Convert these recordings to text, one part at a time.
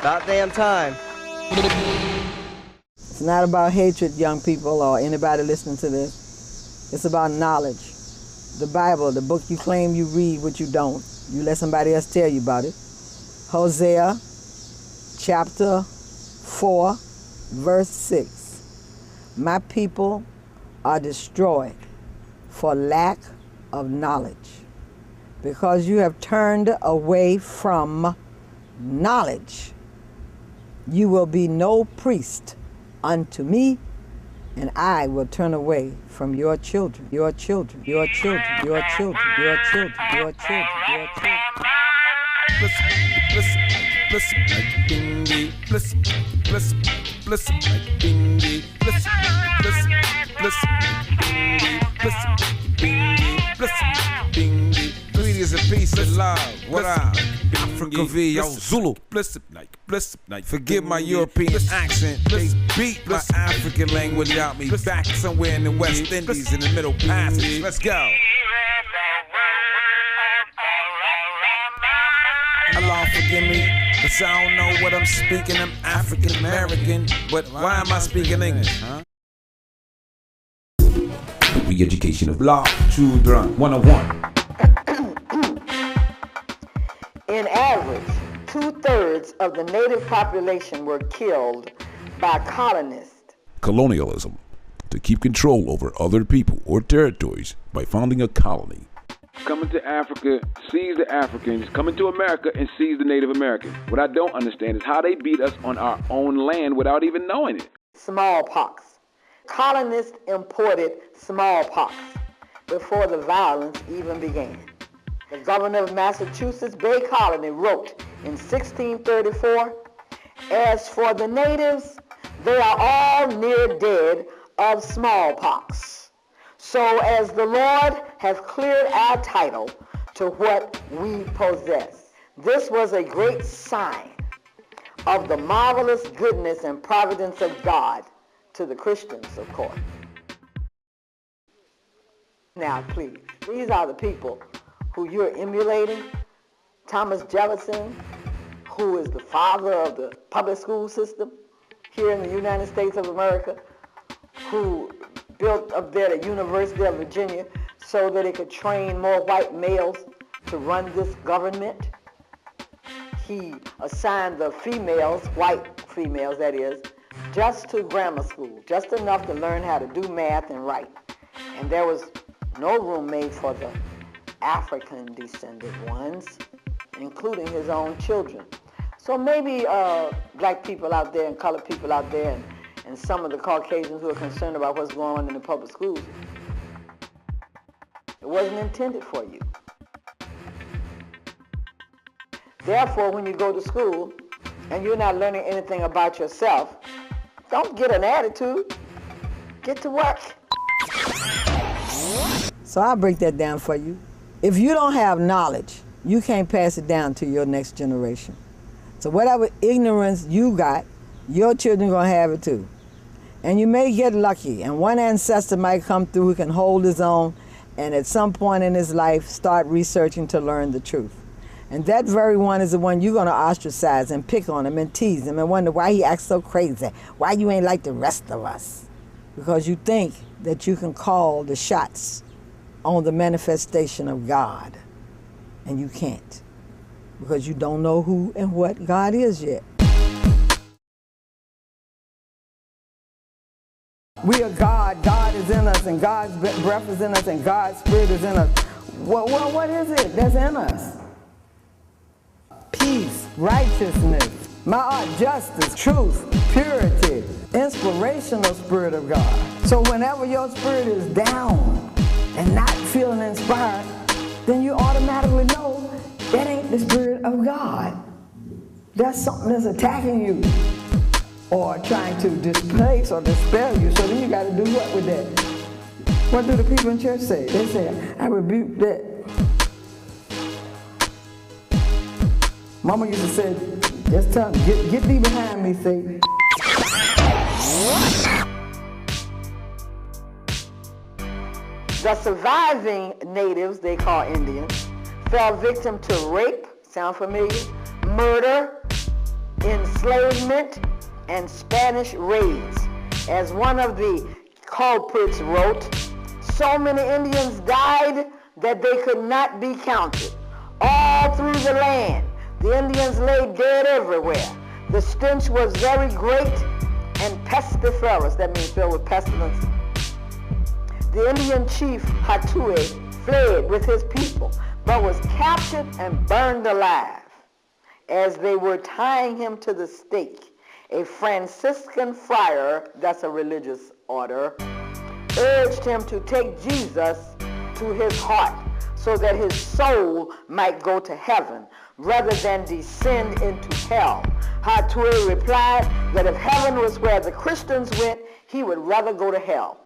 About damn time. It's not about hatred, young people, or anybody listening to this. It's about knowledge. The Bible, the book you claim you read, what you don't. You let somebody else tell you about it. Hosea chapter 4, verse 6. My people are destroyed for lack of knowledge, because you have turned away from knowledge. You will be no priest unto me, and I will turn away from your children, your children, your children, your children, your children, your children, your children. Listen like bingy, listen like bingy, listen bingy. Greetings and peace and love. What up? Africa V, yo, Zulu. Like, forgive my European accent. They beat my African language out me back somewhere in the West Indies in the Middle Passage. Let's go. Allah forgive me, cause I don't know what I'm speaking. I'm African American, but why am I speaking English, huh? Re-education of Black Children 101. In average, 2/3 of the native population were killed by colonists. Colonialism, to keep control over other people or territories by founding a colony. Coming to Africa, seize the Africans, coming to America and seize the Native Americans. What I don't understand is how they beat us on our own land without even knowing it. Smallpox. Colonists imported smallpox before the violence even began. The governor of Massachusetts Bay Colony wrote in 1634, "As for the natives, they are all near dead of smallpox. So as the Lord hath cleared our title to what we possess." This was a great sign of the marvelous goodness and providence of God to the Christians, of course. Now, please, these are the people who you're emulating. Thomas Jefferson, who is the father of the public school system here in the United States of America, who built up there the University of Virginia so that it could train more white males to run this government. He assigned the females, white females that is, just to grammar school, just enough to learn how to do math and write. And there was no room made for the African descended ones, including his own children. So maybe black people out there and colored people out there and some of the Caucasians who are concerned about what's going on in the public schools, it wasn't intended for you. Therefore, when you go to school and you're not learning anything about yourself, don't get an attitude. Get to work. So I'll break that down for you. If you don't have knowledge, you can't pass it down to your next generation. So whatever ignorance you got, your children are gonna have it too. And you may get lucky, and one ancestor might come through who can hold his own, and at some point in his life start researching to learn the truth. And that very one is the one you're gonna ostracize and pick on him and tease him and wonder why he acts so crazy, why you ain't like the rest of us. Because you think that you can call the shots on the manifestation of God, and you can't, because you don't know who and what God is yet. We are God. God is in us, and God's breath is in us, and God's spirit is in us. What is it that's in us? Peace, righteousness, justice, truth, purity, inspirational spirit of God. So whenever your spirit is down and not feeling inspired, then you automatically know that ain't the spirit of God. That's something that's attacking you or trying to displace or dispel you. So then you got to do what with that? What do the people in church say? They say, I rebuke that. Mama used to say, just tell them, get thee behind me, Satan. The surviving natives, they call Indians, fell victim to rape, sound familiar? Murder, enslavement, and Spanish raids. As one of the culprits wrote, so many Indians died that they could not be counted. All through the land, the Indians lay dead everywhere. The stench was very great and pestiferous, that means filled with pestilence. The Indian chief Hatue fled with his people, but was captured and burned alive. As they were tying him to the stake, a Franciscan friar, that's a religious order, urged him to take Jesus to his heart so that his soul might go to heaven rather than descend into hell. Hatue replied that if heaven was where the Christians went, he would rather go to hell.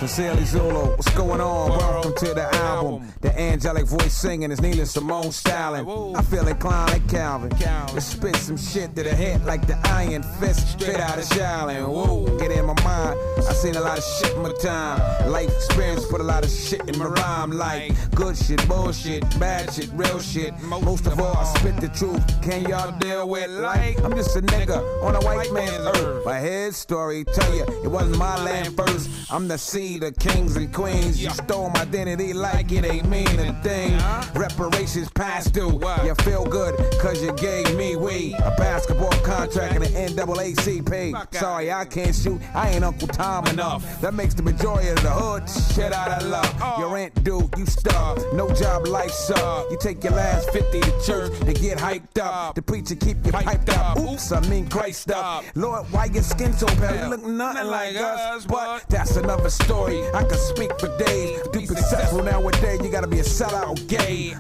Sincerely Zulu, what's going on? Welcome to the album. The angelic voice singing is Neil Simone styling. I feel inclined like Calvin. To spit some shit to the head like the iron fist straight out of Shaolin. Whoa, get in my mind. I seen a lot of shit in my time. Life experience put a lot of shit in my rhyme, like good shit, bullshit, bad shit, real shit. Most of all, I spit the truth. Can y'all deal with like? I'm just a nigga on a white man's earth. My head story tell you it wasn't my land first. I'm the seed of kings and queens. You stole my identity like it ain't mean a thing. Reparations past due. You feel good cause you gave me weed, a basketball contract and an NAACP. Sorry I can't shoot, I ain't Uncle Tom enough. That makes the majority of the hood shit out of luck. Your rent due, you stuck. No job, life suck. You take your last 50 to church to get hyped up. The preacher keep you piped up. Oops, I mean Christ up. Lord, why your skin so pale? You look nothing like us, but that's another story. I can speak for days. To be successful nowadays, you gotta be a sellout gay.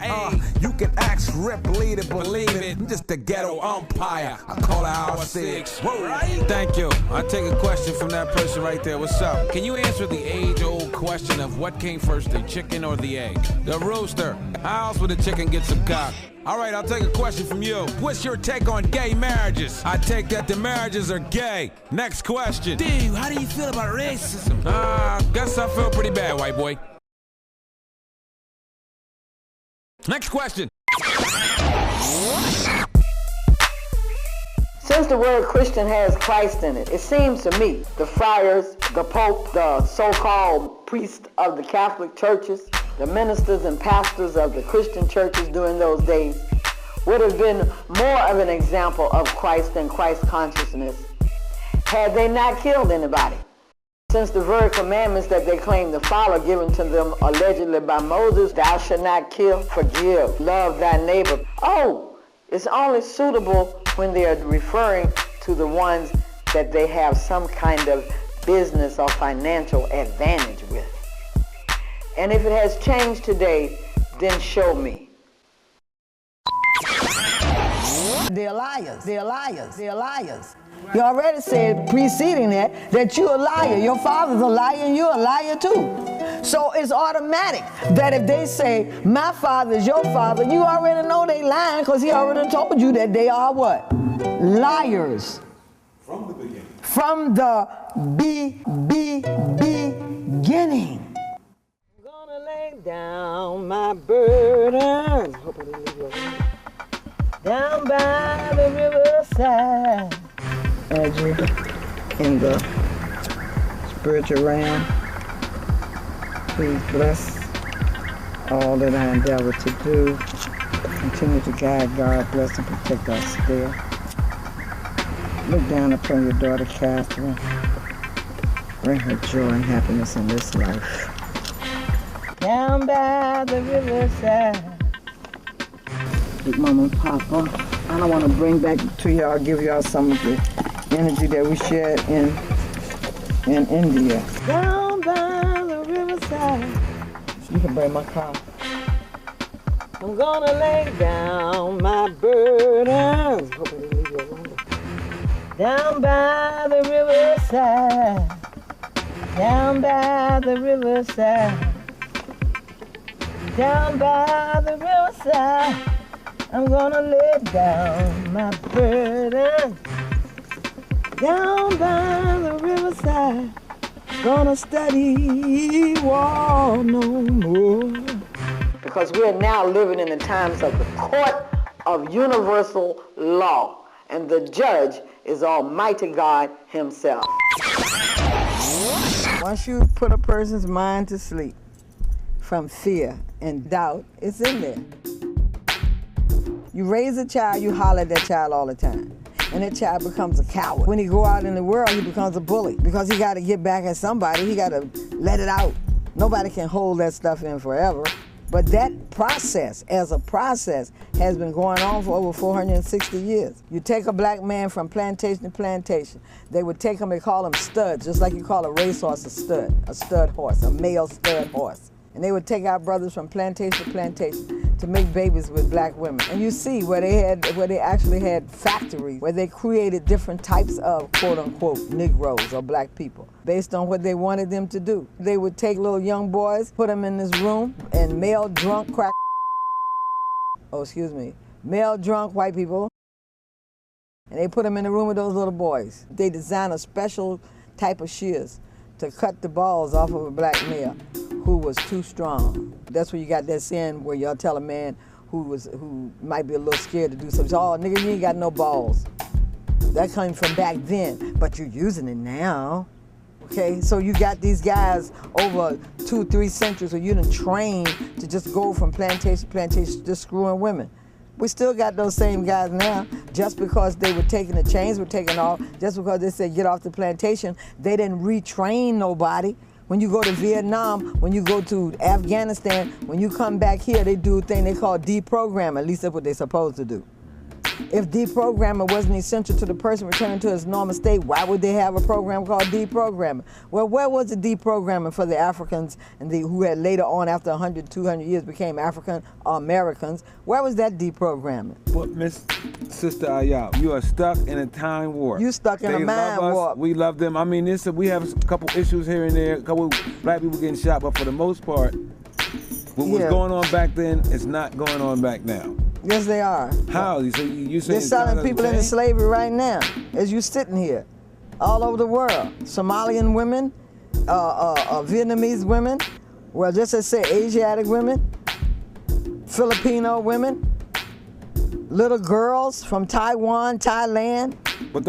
You can ask Rip Lee to believe it. I'm just a ghetto umpire. I call it how I see it. Thank you. I take a question from that person right there. What's up? Can you answer the age-old question of what came first, the chicken or the egg? The rooster. How else would the chicken get some cock? All right, I'll take a question from you. What's your take on gay marriages? I take that the marriages are gay. Next question. Dude, how do you feel about racism? Guess I feel pretty bad, white boy. Next question. Since the word Christian has Christ in it, it seems to me the friars, the Pope, the so-called priests of the Catholic churches, the ministers and pastors of the Christian churches during those days would have been more of an example of Christ and Christ consciousness had they not killed anybody. Since the very commandments that they claim to follow, given to them allegedly by Moses, thou shalt not kill, forgive, love thy neighbor. Oh, it's only suitable when they are referring to the ones that they have some kind of business or financial advantage with. And if it has changed today, then show me. They're liars, they're liars, they're liars. You already said preceding that you're a liar. Your father's a liar and you're a liar too. So it's automatic that if they say, my father is your father, you already know they lying because he already told you that they are what? Liars. From the beginning. From the beginning. I'm gonna lay down my burden. Hope I didn't leave you alone. Down by the riverside. As you in the spiritual realm, please bless all that I endeavor to do. Continue to guide, God, bless and protect us there. Look down upon your daughter, Catherine. Bring her joy and happiness in this life. Down by the riverside. Big Mama and Papa, I don't want to bring back to y'all, give y'all some of the energy that we shared in India. Down by the riverside. You can bring my car. I'm gonna lay down my burdens. Hope I didn't leave you alone. Down by the riverside. Down by the riverside. Down by the riverside. I'm gonna lay down my burden. Down by the riverside. Gonna study war no more. Because we are now living in the times of the court of universal law, and the judge is Almighty God himself. Once you put a person's mind to sleep from fear and doubt, it's in there. You raise a child, you holler at that child all the time. And that child becomes a coward. When he go out in the world, he becomes a bully because he got to get back at somebody. He got to let it out. Nobody can hold that stuff in forever. But that process, as a process, has been going on for over 460 years. You take a black man from plantation to plantation. They would take him, they call him studs, just like you call a racehorse a stud horse, a male stud horse. And they would take our brothers from plantation to plantation to make babies with black women. And you see where they actually had factories where they created different types of quote unquote Negroes or black people based on what they wanted them to do. They would take little young boys, put them in this room, and male drunk white people, and they put them in the room with those little boys. They designed a special type of shears to cut the balls off of a black male who was too strong. That's where you got that saying where y'all tell a man who might be a little scared to do something, oh, nigga, you ain't got no balls. That came from back then, but you're using it now. Okay, so you got these guys over 2-3 centuries where you done trained to just go from plantation to plantation, just screwing women. We still got those same guys now. Just because they were taking the chains were taken off, just because they said get off the plantation, they didn't retrain nobody. When you go to Vietnam, when you go to Afghanistan, when you come back here, they do a thing they call deprogramming. At least that's what they're supposed to do. If deprogramming wasn't essential to the person returning to his normal state, why would they have a program called deprogramming? Well, where was the deprogramming for the Africans and who had later on, after 100, 200 years, became African Americans? Where was that deprogramming? But Miss Sister Ayaba, you are stuck in a time warp. You stuck in a mind warp. We love them. I mean, we have a couple issues here and there, a couple black people getting shot, but for the most part, what was going on back then is not going on back now. Yes, they are. How? So you saying they're selling people into slavery right now, as you sitting here, all over the world. Somalian women, Vietnamese women, well, just as say Asiatic women, Filipino women, little girls from Taiwan, Thailand. But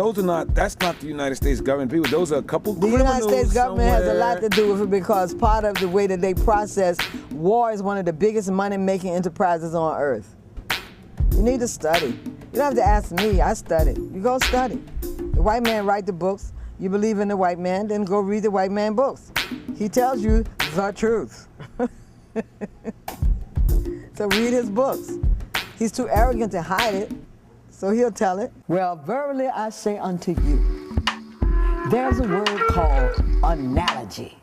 that's not the United States government people. Those are a couple criminals. The United States government somewhere. has a lot to do with it because part of the way that they process war is one of the biggest money-making enterprises on earth. You need to study. You don't have to ask me, I studied. You go study. The white man write the books. You believe in the white man, then go read the white man books. He tells you the truth. So read his books. He's too arrogant to hide it, so he'll tell it. Well, verily I say unto you, there's a word called analogy.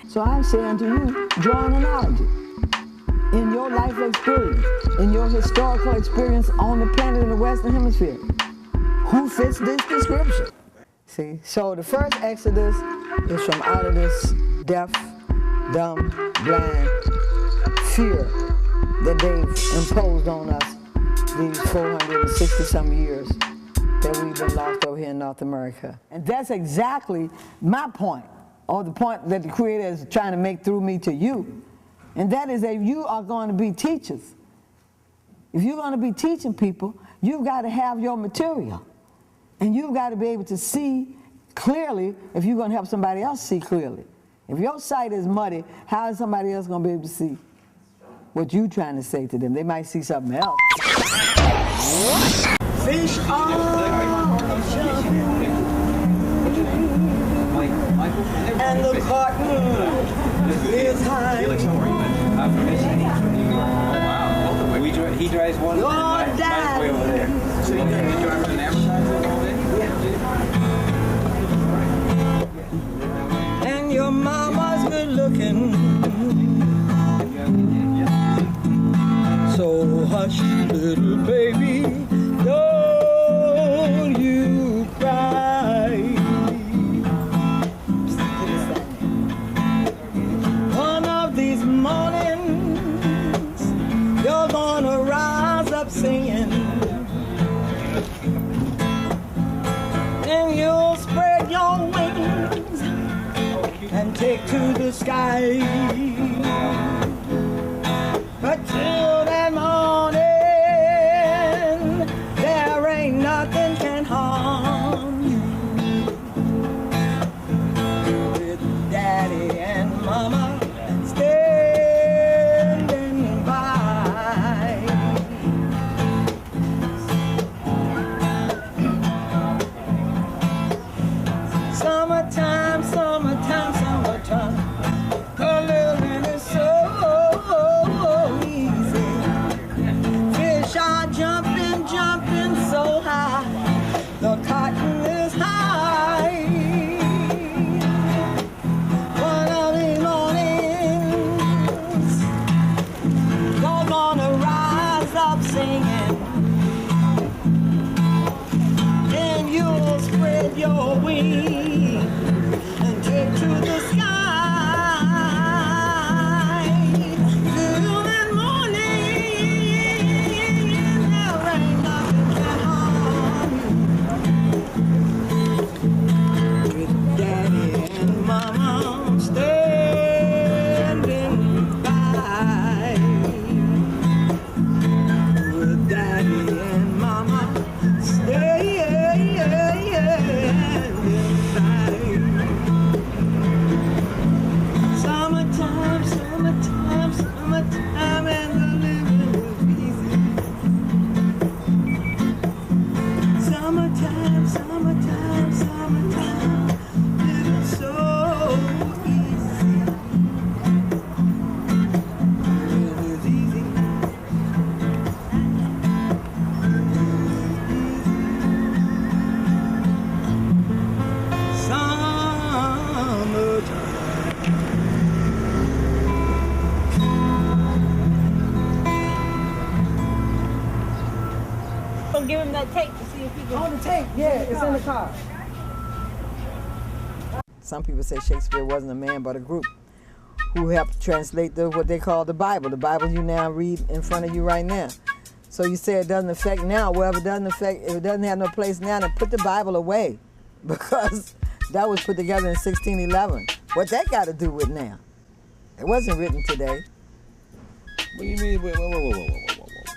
So I say unto you, draw an analogy. In your life experience, in your historical experience on the planet in the Western Hemisphere, who fits this description? See, so the first Exodus is from out of this deaf, dumb, blind fear that they've imposed on us these 460-some years that we've been lost over here in North America. And that's exactly my point, or the point that the Creator is trying to make through me to you. And that is that you are going to be teachers. If you're going to be teaching people, you've got to have your material. And you've got to be able to see clearly if you're going to help somebody else see clearly. If your sight is muddy, how is somebody else going to be able to see what you're trying to say to them? They might see something else. Fish on and the cotton is high. He drives one. Mine's way over there. So you drive an advertiser all day? Yeah. And your mama's good looking. So hush, little baby, don't you cry. One of these mornings, you're gonna rise up singing, and you'll spread your wings and take to the sky. But till that morning, gonna give him that tape to see if he can. On the tape, yeah, it's in the car. Some people say Shakespeare wasn't a man but a group who helped translate what they call the Bible you now read in front of you right now. So you say it doesn't affect now. Well, if it doesn't have no place now, then put the Bible away, because that was put together in 1611. What that got to do with now? It wasn't written today. What do you mean? Whoa.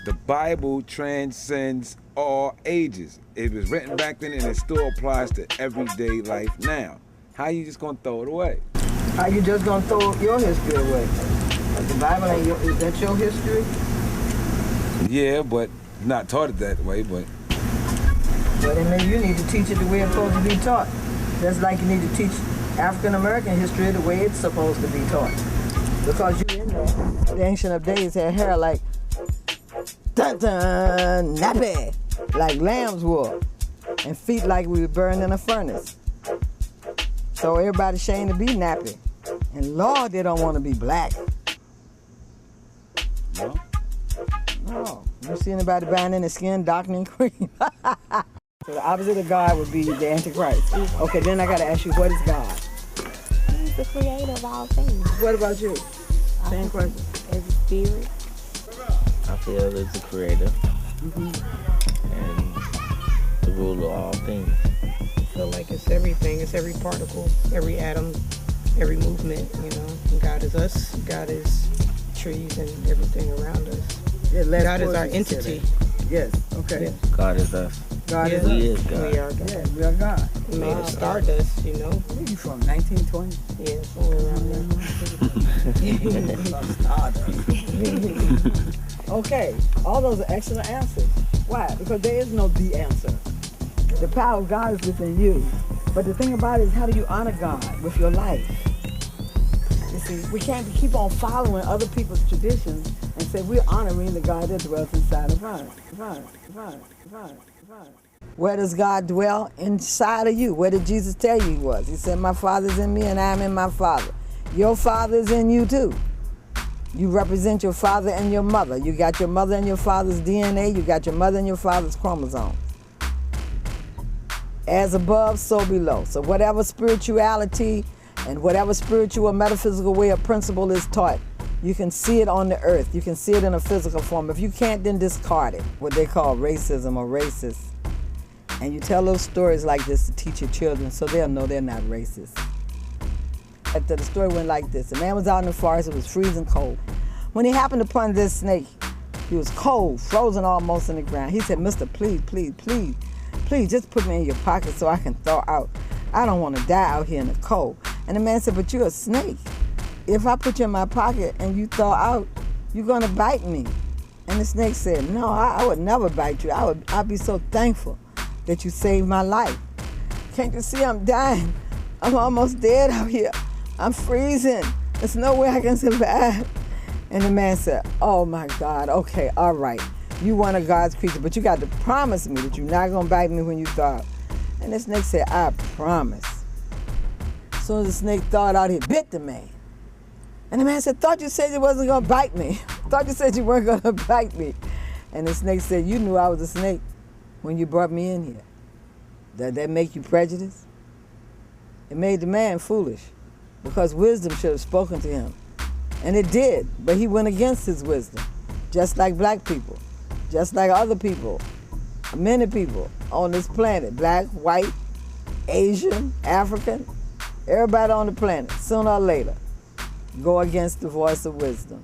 The Bible transcends all ages. It was written back then and it still applies to everyday life now. How you just gonna throw it away? How you just gonna throw your history away? The Bible ain't is that your history? Yeah, but not taught it that way, but. Well, then maybe you need to teach it the way it's supposed to be taught. Just like you need to teach African American history the way it's supposed to be taught. Because you in there. The Ancient of Days had hair like dun-dun, nappy, like lamb's wool, and feet like we were burned in a furnace. So everybody ashamed to be nappy. And Lord, they don't want to be black. No? No. You see anybody buying in the skin darkening cream? So the opposite of God would be the Antichrist. Okay, then I got to ask you, what is God? He's the creator of all things. What about you? Same question. As a spirit. I feel it's the creator and the ruler of all things. I feel like it's everything. It's every particle, every atom, every movement, you know. And God is us. God is trees and everything around us. Yeah, God is our entity. Yes, okay. Yeah. God is us. God is He us. is God. We are God. Yeah, we are God. He made us stardust, you know. Where you from, 1920? Yeah, somewhere around there. Okay, all those are excellent answers. Why? Because there is no the answer. The power of God is within you. But the thing about it is, how do you honor God with your life? You see, we can't keep on following other people's traditions and say we're honoring the God that dwells inside of us. Where does God dwell? Inside of you. Where did Jesus tell you he was? He said, my Father's in me and I'm in my Father. Your Father is in you too. You represent your father and your mother. You got your mother and your father's DNA. You got your mother and your father's chromosomes. As above, so below. So whatever spirituality and whatever spiritual or metaphysical way or principle is taught, you can see it on the earth. You can see it in a physical form. If you can't, then discard it. What they call racism or racist. And you tell those stories like this to teach your children so they'll know they're not racist. The story went like this. A man was out in the forest. It was freezing cold. When he happened upon this snake, he was cold, frozen almost in the ground. He said, Mister, please, just put me in your pocket so I can thaw out. I don't want to die out here in the cold. And the man said, but you're a snake. If I put you in my pocket and you thaw out, you're going to bite me. And the snake said, no, I would never bite you. I'd be so thankful that you saved my life. Can't you see I'm dying? I'm almost dead out here. I'm freezing. There's no way I can survive. And the man said, oh my God, okay, all right. You one of God's creatures, but you got to promise me that you're not going to bite me when you thaw. And the snake said, I promise. As soon as the snake thawed out, he bit the man. And the man said, thought you said you wasn't going to bite me. Thought you said you weren't going to bite me. And the snake said, you knew I was a snake when you brought me in here. Did that make you prejudiced? It made the man foolish because wisdom should have spoken to him. And it did, but he went against his wisdom, just like black people, just like other people, many people on this planet, black, white, Asian, African, everybody on the planet, sooner or later, go against the voice of wisdom.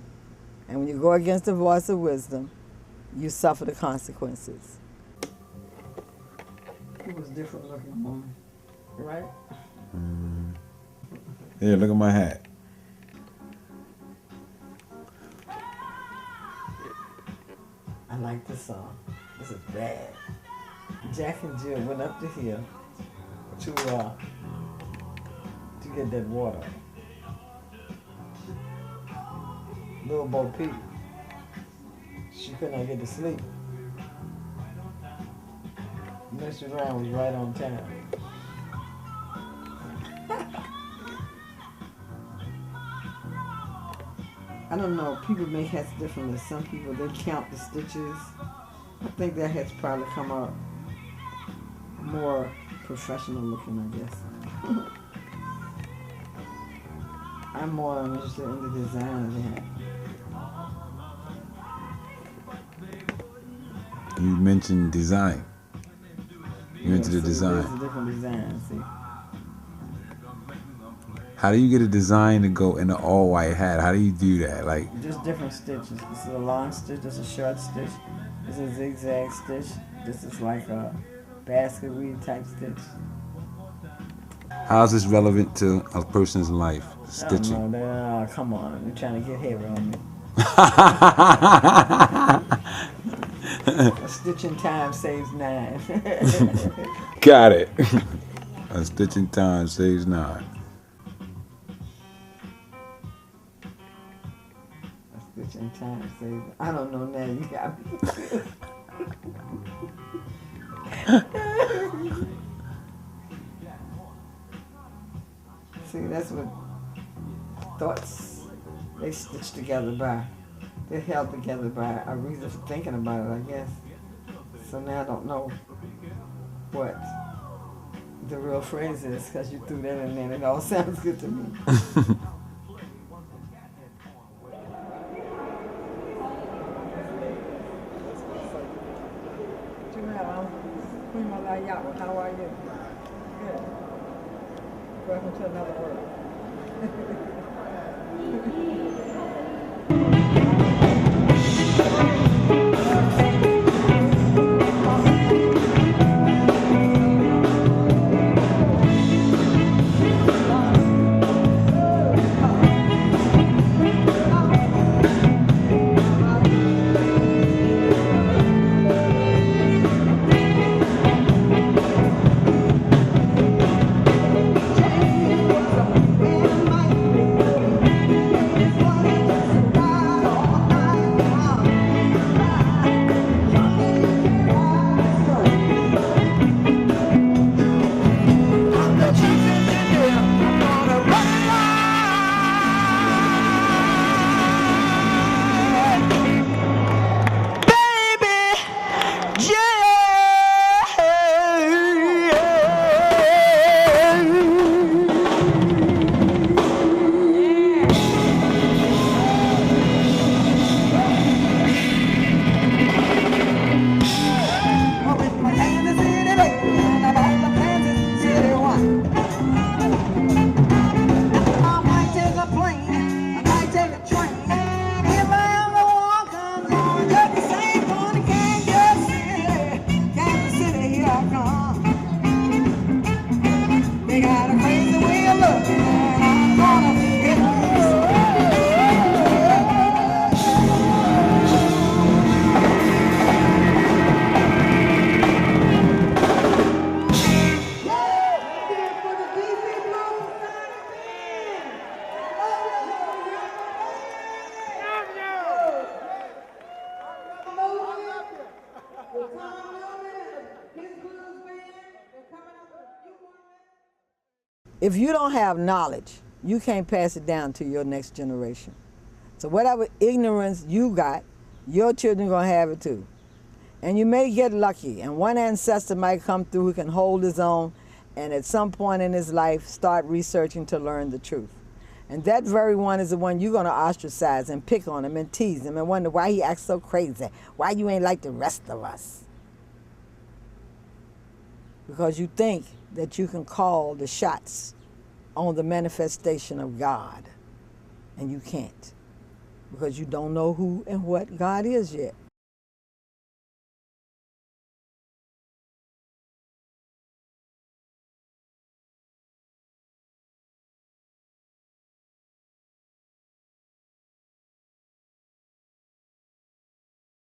And when you go against the voice of wisdom, you suffer the consequences. He was different looking woman, right? Here, look at my hat. I like this song. This is bad. Jack and Jill went up the hill to get that water. Little Bo Peep, she could not get to sleep. Mr. Brown was right on time. I don't know, people make hats differently. Some people, they count the stitches I think that has probably come out more professional looking, I guess. I'm more interested in the design of that. You mentioned design. You into the design. There's a different design, see. How do you get a design to go in an all-white hat? How do you do that? Like, just different stitches. This is a long stitch, this is a short stitch, this is a zigzag stitch, this is like a basket weave type stitch. how is this relevant to a person's life? Stitching. I don't know, come on, you're trying to get heavy on me. A stitch in time saves 9. Got it. A stitch in time saves 9. A stitch in time saves. I don't know now. You got me. See, that's what thoughts they stitch together by. They're held together by a reason for thinking about it, I guess. So now I don't know what the real phrase is because you threw that in there and it all sounds good to me. Ayaba, how are you? Good. Welcome to another world. If you don't have knowledge, you can't pass it down to your next generation. So whatever ignorance you got, your children are going to have it too. And you may get lucky, and one ancestor might come through who can hold his own, and at some point in his life start researching to learn the truth. And that very one is the one you're going to ostracize and pick on him and tease him and wonder why he acts so crazy, why you ain't like the rest of us. Because you think that you can call the shots on the manifestation of God, and you can't, because you don't know who and what God is yet.